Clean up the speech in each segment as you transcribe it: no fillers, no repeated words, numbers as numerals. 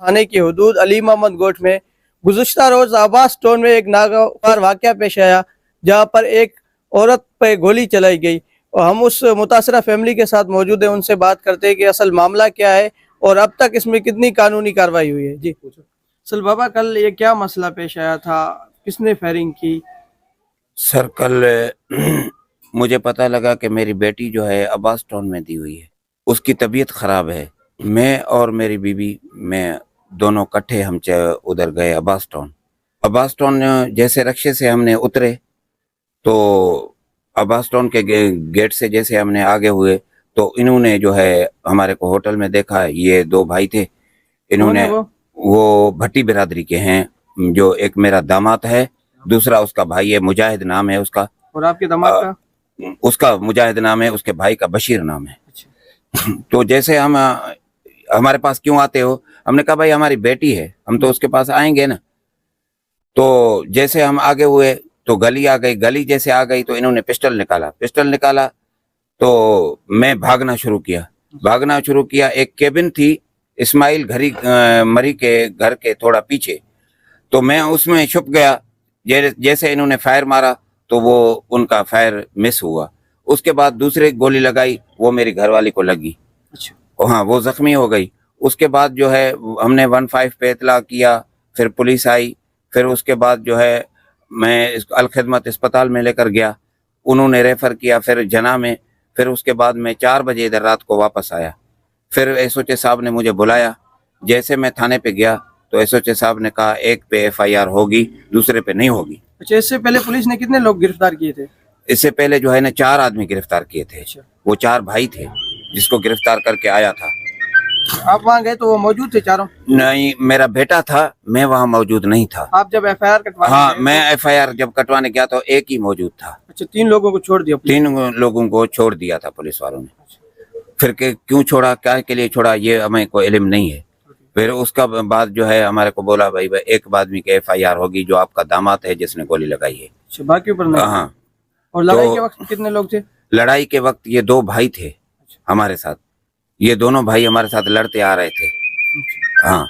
थाने की हदूद अली मोहम्मद गोठ में गुज़श्ता रोज आबास टाउन में एक नागवार वाक़या पेश आया, जहां पर एक औरत पे गोली चलाई गई। और हम उस मुतासरा फैमिली के साथ मौजूद हैं, उनसे बात करते हैं कि असल मामला क्या है और अब तक इसमें कितनी कानूनी कार्रवाई हुई है। जी असल बाबा, कल ये क्या मसला पेश आया था, किसने फायरिंग की? सर कल मुझे पता लगा कि मेरी बेटी जो है अब्बास टाउन में दी हुई है, उसकी तबीयत ख़राब है। मैं और मेरी बीवी मैं दोनों इकट्ठे हम उधर गए अब्बास टाउन। अब्बास टाउन जैसे रक्शे से हमने उतरे तो अब्बास टाउन के गेट से जैसे हमने आगे हुए तो इन्होंने जो है हमारे को होटल में देखा। ये दो भाई थे, इन्होंने वो भट्टी बिरादरी के हैं, जो एक मेरा दामाद है, दूसरा उसका भाई है, मुजाहिद नाम है उसका। और आपके दामाद का? उसका मुजाहिद नाम है, उसके भाई का बशीर नाम है। अच्छा। तो जैसे हम हमारे पास क्यों आते हो, हमने कहा भाई हमारी बेटी है, हम तो उसके पास आएंगे ना। तो जैसे हम आगे हुए तो गली आ गई, गली जैसे आ गई तो इन्होंने पिस्टल निकाला तो मैं भागना शुरू किया। एक केबिन थी इस्माइल घरी मरी के घर के थोड़ा पीछे, तो मैं उसमें छुप गया। जैसे इन्होंने फायर मारा तो वो उनका फायर मिस हुआ। उसके बाद दूसरी गोली लगाई, वो मेरी घरवाली को लगी। अच्छा। हाँ, वो जख्मी हो गई। उसके बाद जो है हमने 15 पे इतला किया, फिर पुलिस आई। फिर उसके बाद जो है मैं अल खिदमत अस्पताल में लेकर गया, उन्होंने रेफर किया फिर जना में। फिर उसके बाद मैं 4 बजे इधर रात को वापस आया। फिर एसओचे साहब ने मुझे बुलाया। जैसे मैं थाने पे गया तो एसओचे साहब ने कहा एक पे एफआईआर होगी, दूसरे पे नहीं होगी। अच्छा, इससे पहले पुलिस ने कितने लोग गिरफ्तार किए थे? इससे पहले जो है ना 4 आदमी गिरफ्तार किए थे। अच्छा। वो 4 भाई थे जिसको गिरफ्तार करके आया था। आप वहाँ गए तो वो मौजूद थे चारों? नहीं, मेरा बेटा था, मैं वहाँ मौजूद नहीं था। आप जब एफआईआर कटवाने हाँ, गए मैं एफआईआर जब कटवाने गया तो एक ही मौजूद था। अच्छा, 3 लोगों को छोड़ दिया पुलिस? 3 लोगों को छोड़ दिया था पुलिस वालों ने। फिर के क्यों छोड़ा, क्या के लिए छोड़ा, ये हमें कोई इल्म नहीं है। फिर उसका बाद जो है हमारे को बोला भाई एक आदमी की एफआईआर होगी जो आपका दामाद है जिसने गोली लगाई है। अच्छा, बाकी ऊपर नहीं? हाँ। और लड़ाई के वक्त कितने लोग थे? लड़ाई के वक्त ये 2 भाई थे हमारे साथ, ये दोनों भाई हमारे साथ लड़ते आ रहे थे। हाँ,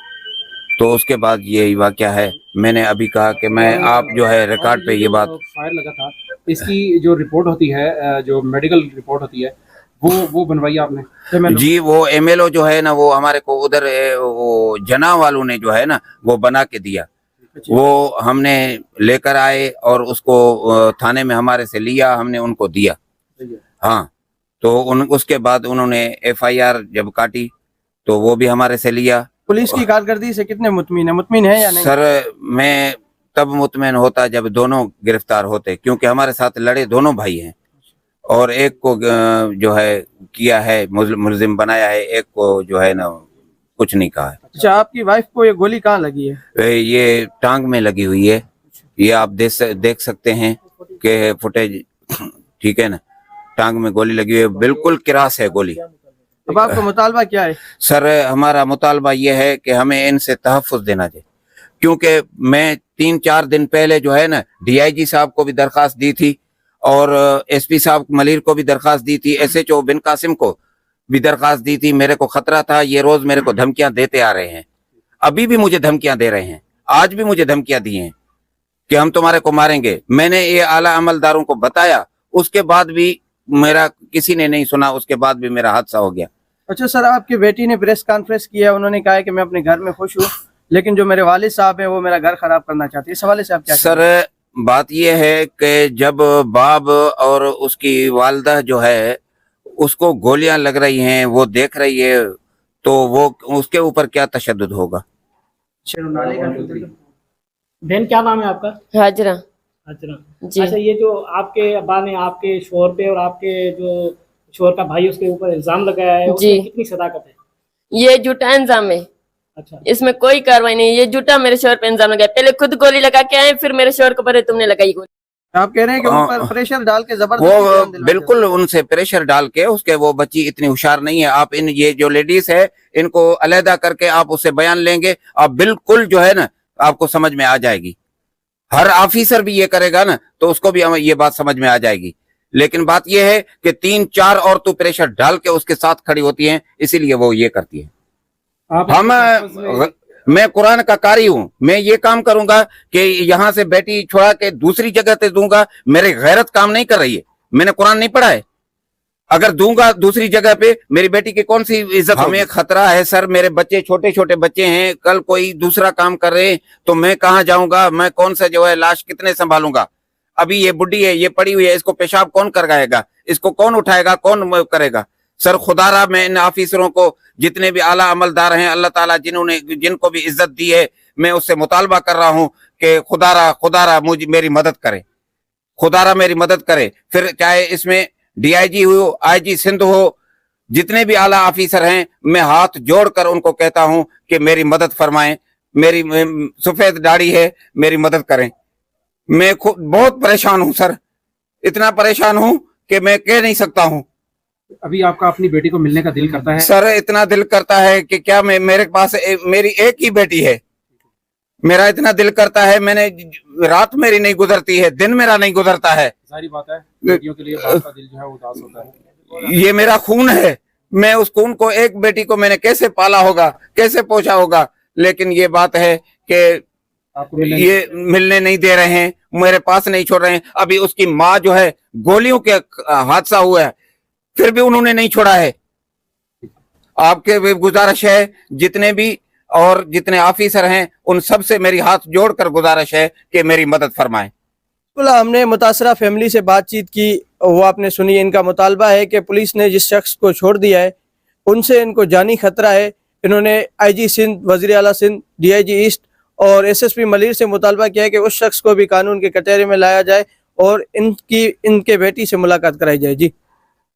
तो उसके बाद ये वाकया है। मैंने अभी कहा कि मैं आप जो है रिकॉर्ड पे ये बात, फायर लगा था, इसकी जो रिपोर्ट होती है, जो मेडिकल रिपोर्ट होती है, वो बनवाई आपने? जी, वो एमएलओ जो है ना, वो हमारे को उधर वो जना वालों ने जो है ना वो बना के दिया। वो हमने लेकर आए और उसको थाने में हमारे से लिया, हमने उनको दिया। हाँ, तो उसके बाद उन्होंने एफआईआर जब काटी तो वो भी हमारे से लिया। पुलिस की कारकर्दगी से कितने मुतमिन है या नहीं? सर मैं तब मुतमिन होता जब दोनों गिरफ्तार होते, क्योंकि हमारे साथ लड़े दोनों भाई हैं और एक को जो है किया है, मुलजिम बनाया है, एक को जो है ना कुछ नहीं कहा है। अच्छा, आपकी वाइफ को ये गोली कहाँ लगी है? ये टांग में लगी हुई है, ये आप देख सकते हैं कि फुटेज, ठीक है ना, टांग में गोली लगी हुई है, बिल्कुल किरास है गोली। अब आपका मुतालबा क्या है? सर हमारा मुतालबा ये है कि हमें इनसे तहफ़्फ़ुज़ देना चाहिए, क्योंकि मैं 3-4 दिन पहले जो है ना डीआईजी साहब को भी दरख्वास्त दी थी और एसपी साहब मलिर को भी दरख्वास्त दी थी, एसएचओ बिन कासिम को भी दरख्वास्त दी थी। मेरे को खतरा था, ये रोज मेरे को धमकियां देते आ रहे हैं, अभी भी मुझे धमकियां दे रहे हैं, आज भी मुझे धमकियां दी हैं कि हम तुम्हारे को मारेंगे। मैंने ये आला अमलदारों को बताया, उसके बाद भी मेरा किसी ने नहीं सुना, उसके बाद भी मेरा हादसा हो गया। अच्छा सर, आपकी बेटी ने प्रेस कॉन्फ्रेंस किया, उन्होंने कहा है कि मैं अपने घर में खुश हूँ, लेकिन जो मेरे वालिद साहब हैं वो मेरा घर खराब करना चाहते हैं। इस हवाले से आप क्या? सर बात यह है कि जब बाब और उसकी वालदा जो है उसको गोलियां लग रही हैं, वो देख रही है, तो वो उसके ऊपर क्या तशद्दुद होगा। बहन क्या नाम है आपका? हाजरा अच्छा जी। अच्छा, ये जो आपके अब्बा ने आपके शोहर पे और आपके जो शोहर का भाई उसके ऊपर इल्जाम लगाया है, उसमें कितनी सदाकत है? ये झूठा इंजाम है। अच्छा, इसमें कोई कार्रवाई नहीं, ये झूठा मेरे शोहर पे इंजाम लगाया। पहले खुद गोली लगा के आए, फिर मेरे शोहर को बोले तुमने लगाई गोली। आप कह रहे हैं कि उन पर प्रेशर डाल के वो जबरदस्ती? बिल्कुल उनसे प्रेशर डाल के, उसके वो बच्ची इतनी होशियार नहीं है। आप इन ये जो लेडीज है इनको अलहदा करके आप उससे बयान लेंगे, आप बिल्कुल जो है ना आपको समझ में आ जाएगी। हर ऑफिसर भी ये करेगा ना तो उसको भी ये बात समझ में आ जाएगी। लेकिन बात ये है कि 3-4 औरतें प्रेशर डाल के उसके साथ खड़ी होती हैं, इसीलिए वो ये करती है। मैं कुरान का कारी हूँ, मैं ये काम करूंगा कि यहाँ से बेटी छुड़ा के दूसरी जगह पे दूंगा, मेरी गैरत काम नहीं कर रही है, मैंने कुरान नहीं पढ़ा है। अगर दूंगा दूसरी जगह पे मेरी बेटी की कौन सी इज्जत? हमें खतरा है सर, मेरे बच्चे छोटे छोटे बच्चे हैं, कल कोई दूसरा काम कर रहे हैं तो मैं कहाँ जाऊंगा, मैं कौन सा जो है लाश कितने संभालूंगा? अभी ये बुढ़ी है, ये पड़ी हुई है, इसको पेशाब कौन करवाएगा, इसको कौन उठाएगा, कौन करेगा? सर खुदारा मैं इन ऑफिसरों को, जितने भी आला अमलदार हैं, अल्लाह ताला जिनको भी इज्जत दी है, मैं उससे मुतालबा कर रहा हूँ कि खुदारा मुझे मेरी मदद करे, खुदारा मेरी मदद करे। फिर चाहे इसमें डीआईजी हो, आईजी सिंध हो, जितने भी आला ऑफिसर हैं, मैं हाथ जोड़कर उनको कहता हूं कि मेरी मदद फरमाएं, मेरी सफेद दाढ़ी है, मेरी मदद करें। मैं खुद बहुत परेशान हूं सर, इतना परेशान हूं कि मैं कह नहीं सकता हूं। अभी आपका अपनी बेटी को मिलने का दिल करता है? सर इतना दिल करता है कि क्या मेरे पास मेरी एक ही बेटी है, मेरा इतना दिल करता है, मैंने रात मेरी नहीं गुजरती है, दिन मेरा नहीं गुजरता है। सारी बात है, बेटियों के लिए बाप का दिल जो है उदास होता है। ये मेरा खून है, मैं उस खून को, एक बेटी को मैंने कैसे पाला होगा, कैसे पोषा होगा, लेकिन ये बात है कि आपको ये मिलने नहीं दे रहे हैं, मेरे पास नहीं छोड़ रहे हैं। अभी उसकी माँ जो है गोलियों के हादसा हुआ है, फिर भी उन्होंने नहीं छोड़ा है। आपके गुजारिश है, जितने भी और जितने ऑफिसर हैं उन सब से मेरी हाथ जोड़कर गुजारिश है कि मेरी मदद फरमाएं। हमने मुतासरा फैमिली से बातचीत की, वो आपने सुनी। इनका मुतालबा है कि पुलिस ने जिस शख्स को छोड़ दिया है उनसे इनको जानी खतरा है। इन्होंने आईजी सिंध, वज़ीर आला सिंध, डीआईजी ईस्ट और एसएसपी मलिर से मुतालबा किया है कि उस शख्स को भी कानून के कटहरे में लाया जाए और इनके बेटी से मुलाकात कराई जाए। जी।